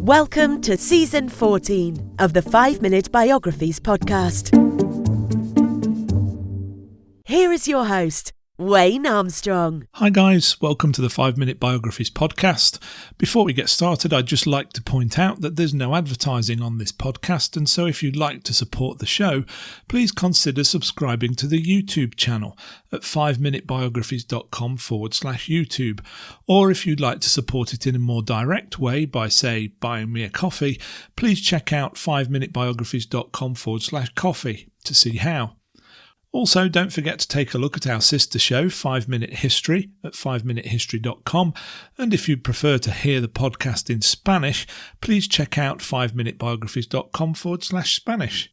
Welcome to Season 14 of the 5-Minute Biographies podcast. Here is your host, Wayne Armstrong. Hi guys, welcome to the 5-Minute Biographies podcast. Before we get started, I'd just like to point out that there's no advertising on this podcast, and so if you'd like to support the show, please consider subscribing to the YouTube channel at 5minutebiographies.com/YouTube. Or if you'd like to support it in a more direct way by, say, buying me a coffee, please check out 5minutebiographies.com/coffee to see how. Also, don't forget to take a look at our sister show, 5 Minute History, at 5minutehistory.com. And if you'd prefer to hear the podcast in Spanish, please check out 5minutebiographies.com/Spanish.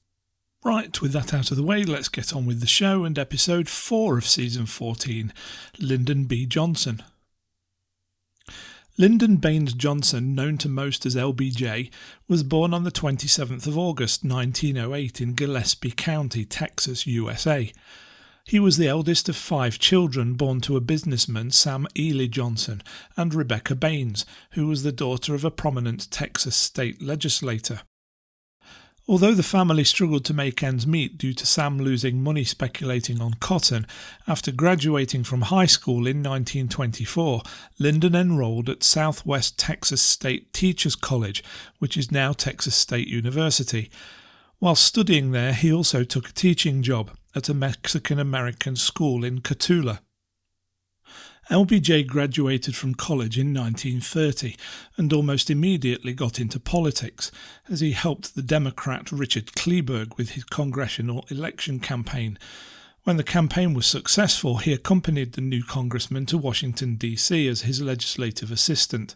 Right, with that out of the way, let's get on with the show and episode 4 of Season 14, Lyndon B. Johnson. Lyndon Baines Johnson, known to most as LBJ, was born on the 27th of August 1908 in Gillespie County, Texas, USA. He was the eldest of 5 children born to a businessman, Sam Ealy Johnson, and Rebekah Baines, who was the daughter of a prominent Texas state legislator. Although the family struggled to make ends meet due to Sam losing money speculating on cotton, after graduating from high school in 1924, Lyndon enrolled at Southwest Texas State Teachers College, which is now Texas State University. While studying there, he also took a teaching job at a Mexican-American school in Cotulla. LBJ graduated from college in 1930 and almost immediately got into politics, as he helped the Democrat Richard Kleberg with his congressional election campaign. When the campaign was successful, he accompanied the new congressman to Washington, D.C. as his legislative assistant.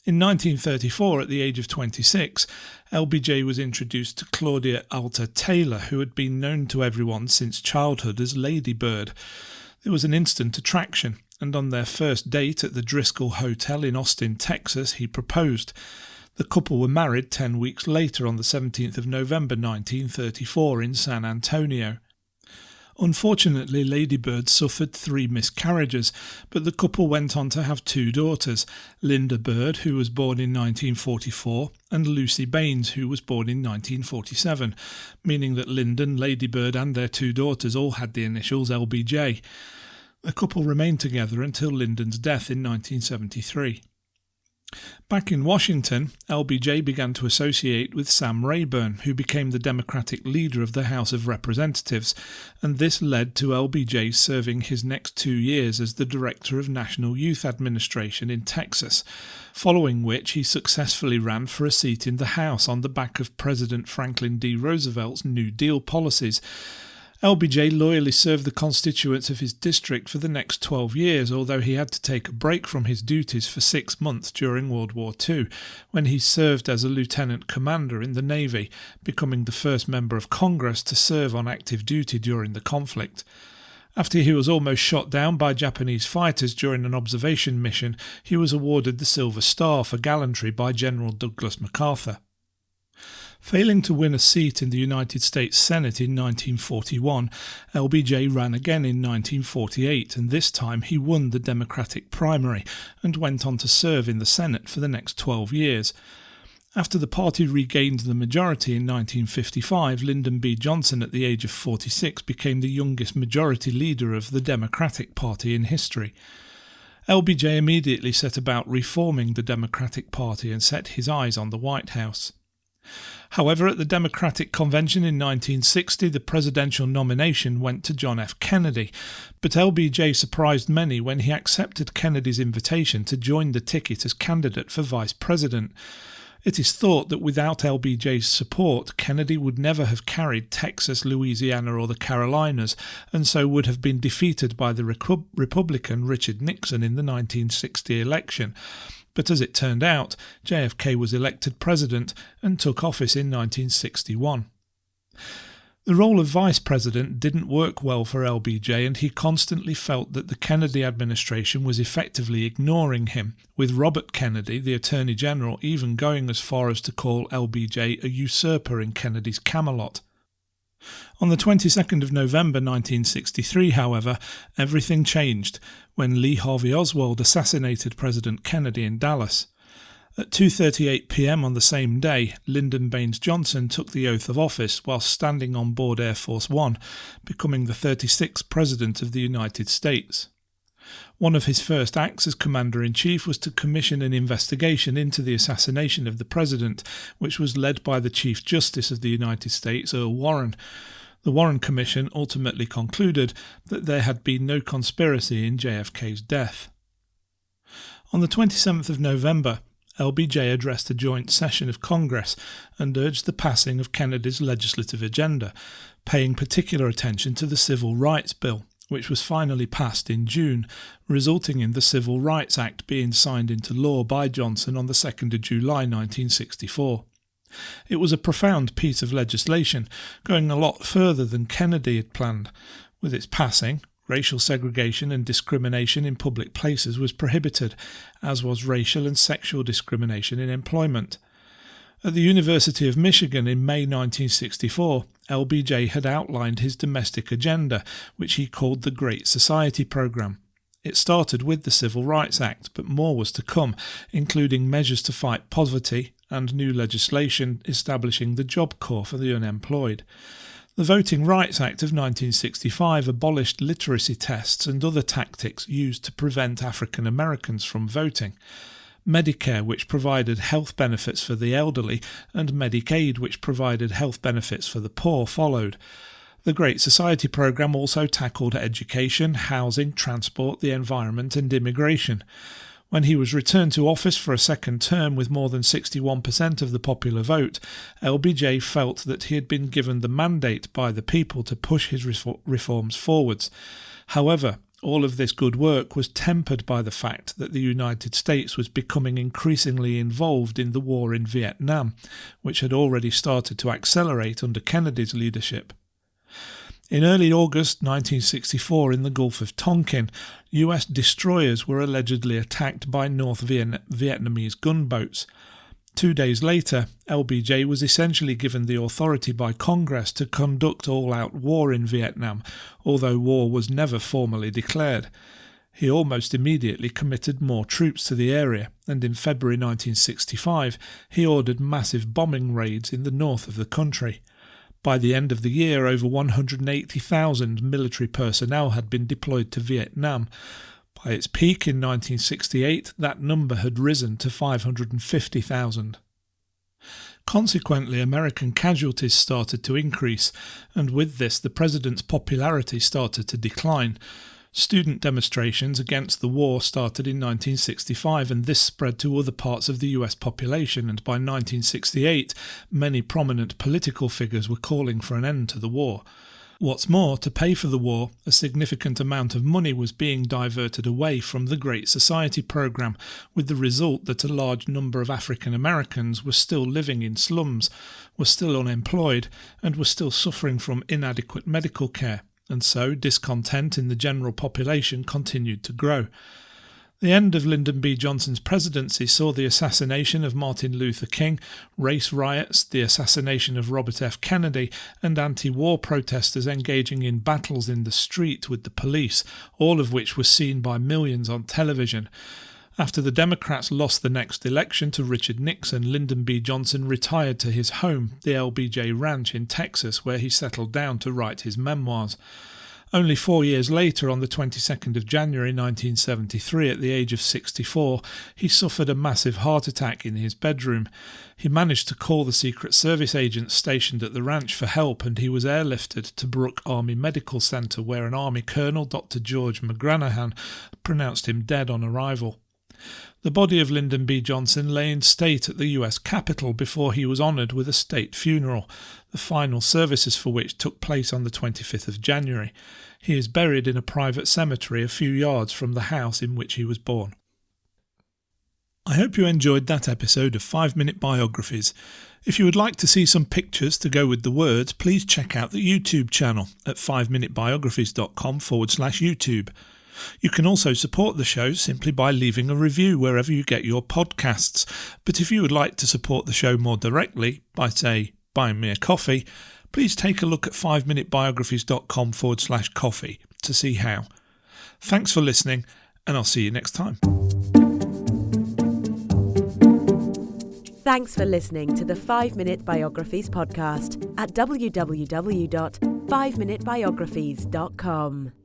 In 1934, at the age of 26, LBJ was introduced to Claudia Alta Taylor, who had been known to everyone since childhood as Lady Bird. There was an instant attraction, and on their first date at the Driscoll Hotel in Austin, Texas, he proposed. The couple were married 10 weeks later on the 17th of November 1934 in San Antonio. Unfortunately, Lady Bird suffered 3 miscarriages, but the couple went on to have 2 daughters, Linda Bird, who was born in 1944, and Lucy Baines, who was born in 1947, meaning that Lyndon, Lady Bird and their 2 daughters all had the initials LBJ. The couple remained together until Lyndon's death in 1973. Back in Washington, LBJ began to associate with Sam Rayburn, who became the Democratic leader of the House of Representatives, and this led to LBJ serving his next 2 years as the Director of National Youth Administration in Texas, following which he successfully ran for a seat in the House on the back of President Franklin D. Roosevelt's New Deal policies. LBJ loyally served the constituents of his district for the next 12 years, although he had to take a break from his duties for 6 months during World War II, when he served as a lieutenant commander in the Navy, becoming the first member of Congress to serve on active duty during the conflict. After he was almost shot down by Japanese fighters during an observation mission, he was awarded the Silver Star for gallantry by General Douglas MacArthur. Failing to win a seat in the United States Senate in 1941, LBJ ran again in 1948, and this time he won the Democratic primary and went on to serve in the Senate for the next 12 years. After the party regained the majority in 1955, Lyndon B. Johnson, at the age of 46, became the youngest majority leader of the Democratic Party in history. LBJ immediately set about reforming the Democratic Party and set his eyes on the White House. However, at the Democratic Convention in 1960, the presidential nomination went to John F. Kennedy, but LBJ surprised many when he accepted Kennedy's invitation to join the ticket as candidate for vice president. It is thought that without LBJ's support, Kennedy would never have carried Texas, Louisiana or the Carolinas, and so would have been defeated by the Republican Richard Nixon in the 1960 election. But as it turned out, JFK was elected president and took office in 1961. The role of vice president didn't work well for LBJ, and he constantly felt that the Kennedy administration was effectively ignoring him, with Robert Kennedy, the Attorney General, even going as far as to call LBJ a usurper in Kennedy's Camelot. On the 22nd of November 1963, however, everything changed when Lee Harvey Oswald assassinated President Kennedy in Dallas. At 2:38 p.m. on the same day, Lyndon Baines Johnson took the oath of office while standing on board Air Force One, becoming the 36th President of the United States. One of his first acts as Commander-in-Chief was to commission an investigation into the assassination of the President, which was led by the Chief Justice of the United States, Earl Warren. The Warren Commission ultimately concluded that there had been no conspiracy in JFK's death. On the 27th of November, LBJ addressed a joint session of Congress and urged the passing of Kennedy's legislative agenda, paying particular attention to the Civil Rights Bill, which was finally passed in June, resulting in the Civil Rights Act being signed into law by Johnson on the 2nd of July 1964. It was a profound piece of legislation, going a lot further than Kennedy had planned. With its passing, racial segregation and discrimination in public places was prohibited, as was racial and sexual discrimination in employment. At the University of Michigan in May 1964, LBJ had outlined his domestic agenda, which he called the Great Society Program. It started with the Civil Rights Act, but more was to come, including measures to fight poverty and new legislation establishing the Job Corps for the unemployed. The Voting Rights Act of 1965 abolished literacy tests and other tactics used to prevent African Americans from voting. Medicare, which provided health benefits for the elderly, and Medicaid, which provided health benefits for the poor, followed. The Great Society Program also tackled education, housing, transport, the environment and immigration. When he was returned to office for a second term with more than 61% of the popular vote, LBJ felt that he had been given the mandate by the people to push his reforms forwards. However, all of this good work was tempered by the fact that the United States was becoming increasingly involved in the war in Vietnam, which had already started to accelerate under Kennedy's leadership. In early August 1964 in the Gulf of Tonkin, US destroyers were allegedly attacked by North Vietnamese gunboats. 2 days later, LBJ was essentially given the authority by Congress to conduct all-out war in Vietnam, although war was never formally declared. He almost immediately committed more troops to the area, and in February 1965 he ordered massive bombing raids in the north of the country. By the end of the year, over 180,000 military personnel had been deployed to Vietnam. By its peak in 1968, that number had risen to 550,000. Consequently, American casualties started to increase, and with this the president's popularity started to decline. Student demonstrations against the war started in 1965, and this spread to other parts of the US population, and by 1968 many prominent political figures were calling for an end to the war. What's more, to pay for the war, a significant amount of money was being diverted away from the Great Society Program, with the result that a large number of African Americans were still living in slums, were still unemployed, and were still suffering from inadequate medical care. And so discontent in the general population continued to grow. The end of Lyndon B. Johnson's presidency saw the assassination of Martin Luther King, race riots, the assassination of Robert F. Kennedy, and anti-war protesters engaging in battles in the street with the police, all of which were seen by millions on television. After the Democrats lost the next election to Richard Nixon, Lyndon B. Johnson retired to his home, the LBJ Ranch in Texas, where he settled down to write his memoirs. Only 4 years later, on the 22nd of January 1973, at the age of 64, he suffered a massive heart attack in his bedroom. He managed to call the Secret Service agents stationed at the ranch for help, and he was airlifted to Brooke Army Medical Center, where an Army colonel, Dr. George McGranahan, pronounced him dead on arrival. The body of Lyndon B. Johnson lay in state at the US Capitol before he was honoured with a state funeral, the final services for which took place on the 25th of January. He is buried in a private cemetery a few yards from the house in which he was born. I hope you enjoyed that episode of 5-Minute Biographies. If you would like to see some pictures to go with the words, please check out the YouTube channel at 5minutebiographies.com/YouTube. You can also support the show simply by leaving a review wherever you get your podcasts. But if you would like to support the show more directly by, say, buying me a coffee, please take a look at 5minutebiographies.com/coffee to see how. Thanks for listening, and I'll see you next time. Thanks for listening to the 5 Minute Biographies podcast at www.5minutebiographies.com.